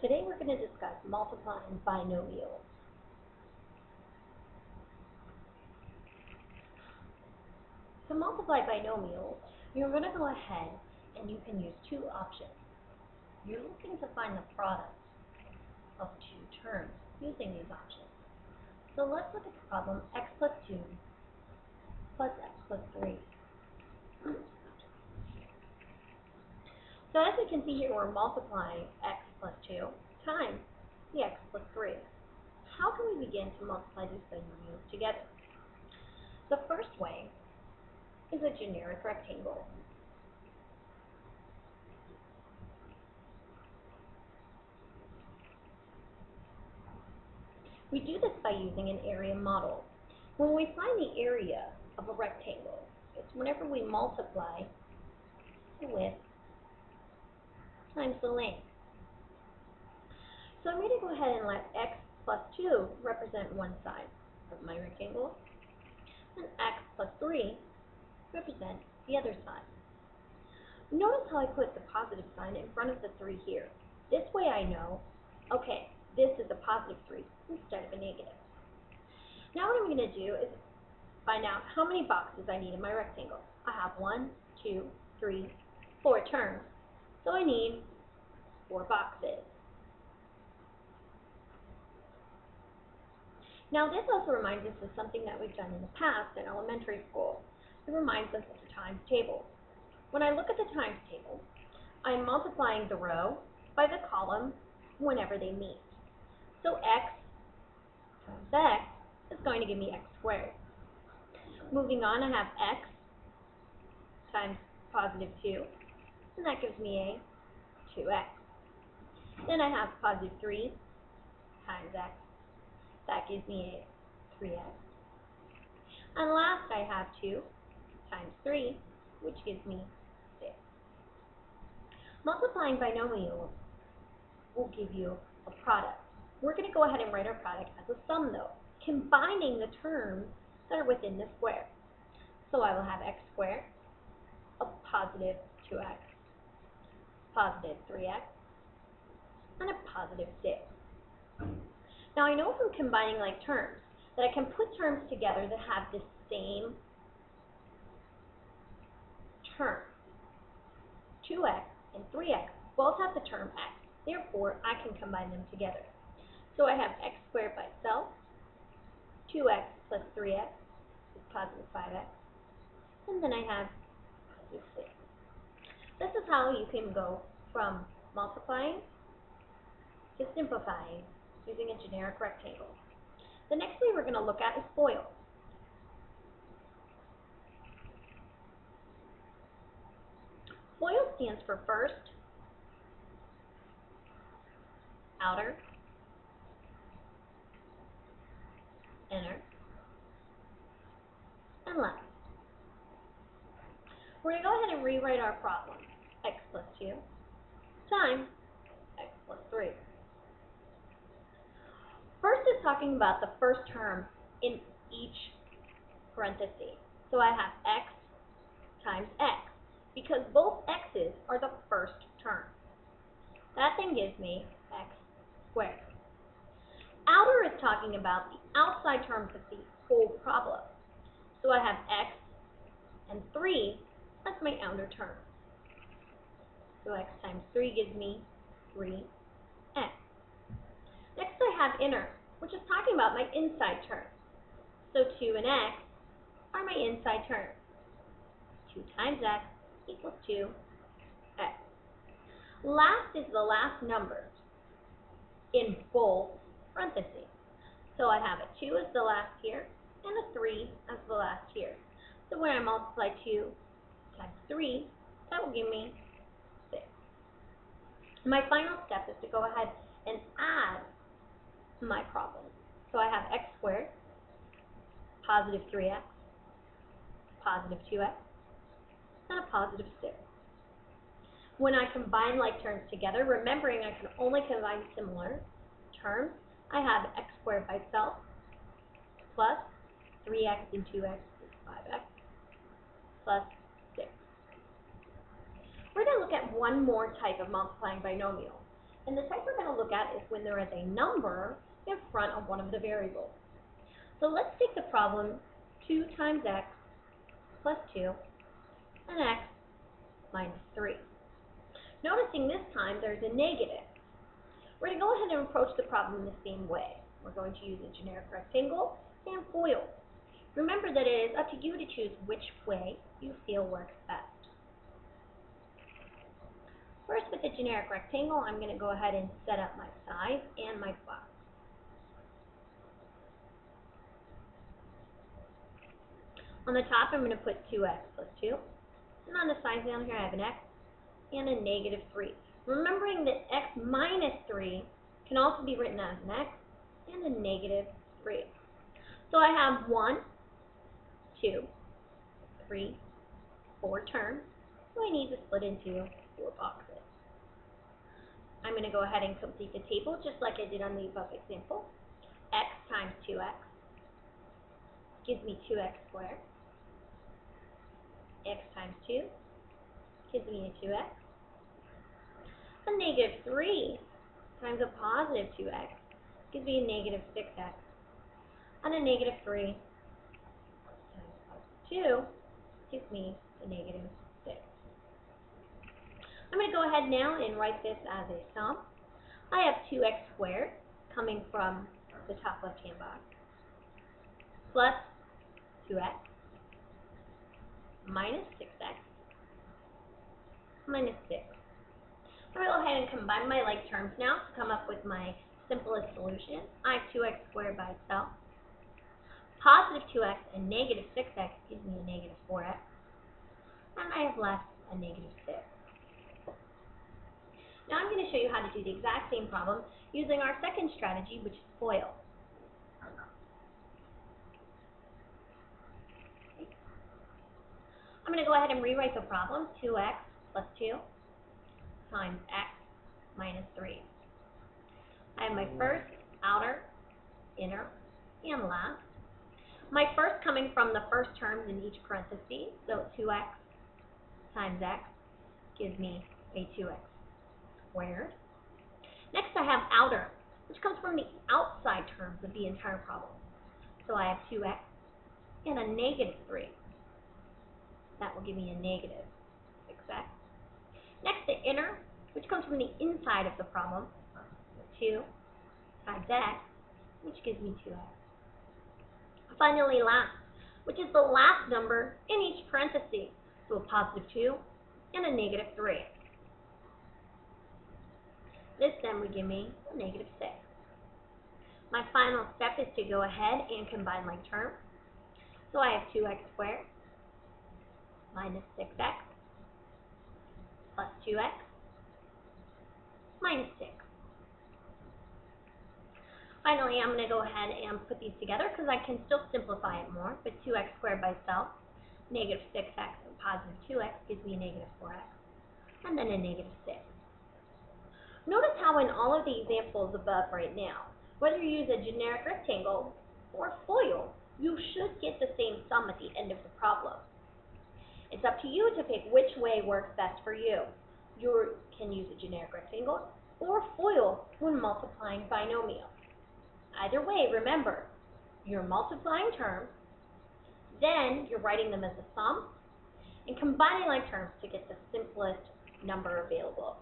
Today we're going to discuss multiplying binomials. To multiply binomials, you're going to go ahead and you can use two options. You're looking to find the product of two terms using these options. So let's look at the problem x plus 2 plus x plus 3. So as we can see here, we're multiplying x plus 2 times the x plus 3. How can we begin to multiply these binomials together? The first way is a generic rectangle. We do this by using an area model. When we find the area of a rectangle, it's whenever we multiply the width times the length. So I'm going to go ahead and let x plus 2 represent one side of my rectangle, and x plus 3 represent the other side. Notice how I put the positive sign in front of the 3 here. This way I know, okay, this is a positive 3 instead of a negative. Now what I'm going to do is find out how many boxes I need in my rectangle. I have 1, 2, 3, 4 terms, so I need 4 boxes. Now this also reminds us of something that we've done in the past in elementary school. It reminds us of the times table. When I look at the times table, I'm multiplying the row by the column whenever they meet. So x times x is going to give me x squared. Moving on, I have x times positive 2, and that gives me a 2x. Then I have positive 3 times x. That gives me a 3x. And last, I have 2 times 3, which gives me 6. Multiplying binomials will give you a product. We're going to go ahead and write our product as a sum, though, combining the terms that are within the square. So I will have x squared of positive 2x, positive 3x, and a positive 6. Now I know from combining like terms that I can put terms together that have the same term. 2x and 3x both have the term x. Therefore, I can combine them together. So I have x squared by itself, 2x plus 3x is positive 5x, and then I have positive 6. This is how you can go from multiplying to simplifying using a generic rectangle. The next way we're going to look at is FOIL. FOIL stands for first, outer, inner, and last. We're going to go ahead and rewrite our problem. X plus 2 times x plus 3. First is talking about the first term in each parenthesis. So I have x times x, because both x's are the first term. That then gives me x squared. Outer is talking about the outside terms of the whole problem. So I have x and 3 as my outer term. So x times 3 gives me 3x. Next I have inner, which is talking about my inside term. So 2 and x are my inside terms. 2 times x equals 2x. Last is the last number in both parentheses. So I have a 2 as the last here and a 3 as the last here. So when I multiply 2 times 3, that will give me 6. My final step is to go ahead and add my problem. So I have x squared, positive 3x, positive 2x, and a positive 6. When I combine like terms together, remembering I can only combine similar terms, I have x squared by itself plus 3x and 2x is 5x plus 6. We're going to look at one more type of multiplying binomial, And the type we're going to look at is when there is a number in front of one of the variables. So let's take the problem 2 times x plus 2 and x minus 3. Noticing this time there's a negative. We're going to go ahead and approach the problem the same way. We're going to use a generic rectangle and FOIL. Remember that it is up to you to choose which way you feel works best. First, with the generic rectangle, I'm going to go ahead and set up my size and my box. On the top, I'm going to put 2x plus 2. And on the side down here, I have an x and a negative 3. Remembering that x minus 3 can also be written as an x and a negative 3. So I have 1, 2, 3, 4 terms. So I need to split into 4 boxes. I'm going to go ahead and complete the table just like I did on the above example. X times 2x gives me 2x squared. X times 2 gives me a 2x. A negative 3 times a positive 2x gives me a negative 6x. And a negative 3 times positive 2 gives me a negative 6. I'm going to go ahead now and write this as a sum. I have 2x squared coming from the top left-hand box plus 2x minus 6x minus 6. I'm going to go ahead and combine my like terms now to come up with my simplest solution. I have 2x squared by itself. Positive 2x and negative 6x gives me a negative 4x. And I have left a negative 6. Now I'm going to show you how to do the exact same problem using our second strategy, which is FOIL. I'm going to go ahead and rewrite the problem, 2x plus 2 times x minus 3. I have my first, outer, inner, and last. My first coming from the first terms in each parenthesis, so 2x times x gives me a 2x squared. Next I have outer, which comes from the outside terms of the entire problem. So I have 2x and a negative 3. That will give me a negative 6x. Next the inner, which comes from the inside of the problem, 2 times x, which gives me 2x. Finally last, which is the last number in each parenthesis, so a positive 2 and a negative 3. This then would give me a negative 6. My final step is to go ahead and combine like terms. So I have 2x squared minus 6x plus 2x minus 6. Finally, I'm going to go ahead and put these together because I can still simplify it more. But 2x squared by itself, negative 6x and positive 2x gives me a negative 4x, and then a negative 6. Notice how in all of the examples above right now, whether you use a generic rectangle or FOIL, you should get the same sum at the end of the problem. It's up to you to pick which way works best for you. You can use a generic rectangle or FOIL when multiplying binomials. Either way, remember, you're multiplying terms, then you're writing them as a sum, and combining like terms to get the simplest number available.